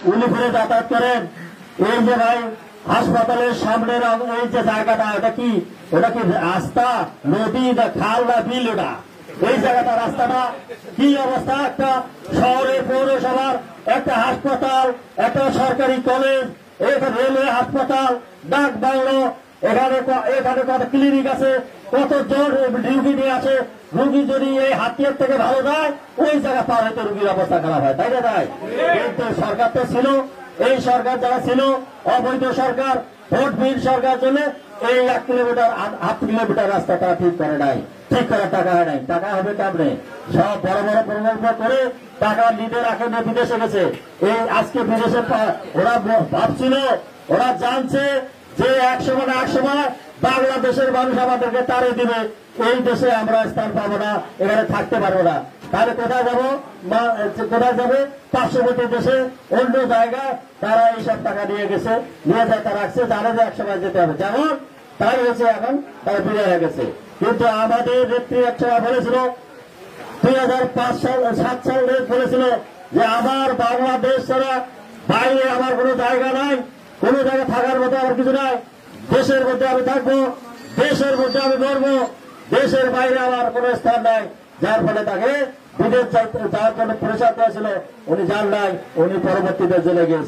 উলিপুরে যাতায়াত করেন, এই যে ভাই হাসপাতালের সামনের এই যে জায়গাটা, এটা কি রাস্তা, নদী না খাল না বিল? ওটা এই জায়গাটা, রাস্তাটা কি অবস্থা? একটা শহরের পৌরসভার একটা হাসপাতাল, একটা সরকারি কলেজ, এখানে রেলওয়ে হাসপাতাল, ডাক বাংলো, এখানে কত ক্লিনিক আছে, কত জন ডিউটি নিয়ে আছে। রুগী যদি এই হাতিয়ার থেকে ভালো যায়, ওই জায়গা পার হইতে রুগীর অবস্থা খারাপ হয়, তাই না? তাই কিন্তু সরকার তো ছিল, এই সরকার যারা ছিল অবৈধ সরকার, ভোটবিহীন সরকার জন্য এই 1 কিলোমিটার 8 কিলোমিটার রাস্তাটা ঠিক করে নাই, ঠিক করার টাকা হয় নাই। টাকা হবে কেমনে? সব বড় বড় প্রকল্প করে টাকা লিডে রাখে না, বিদেশে গেছে। এই আজকে বিদেশে ওরা ভাবছিল, ওরা জানছে যে একসময় বাংলাদেশের মানুষ আমাদেরকে তাড়িয়ে দিবে, এই দেশে আমরা স্থান পাবো না, এখানে থাকতে পারবো না। তাহলে কোথায় যাবো? কোথায় যাবে? পার্শ্ববর্তী দেশে, অন্য জায়গায় তারা এইসব টাকা নিয়ে গেছে, নিয়ে যায় তারা রাখছে, জানে যে একসময় যেতে হবে। যেমন তাই হয়েছে, এখন তারা বিদায় হয়ে গেছে। কিন্তু আমাদের নেত্রী একসময় বলেছিল, 2005-7 সালে বলেছিল যে আমার বাংলাদেশ ছাড়া বাইরে আমার কোনো জায়গা নাই, কোন জায়গায় থাকার মতো আমার কিছু নাই, দেশের মধ্যে আমি থাকবো, দেশের মধ্যে আমি মরবো, দেশের বাইরে আমার কোন স্থান নাই। যার ফলে তাকে বিদেশ যাওয়ার জন্য প্রেসার দেওয়া ছিল, উনি যান নাই, উনি পরবর্তীতে জেলে গিয়েছে।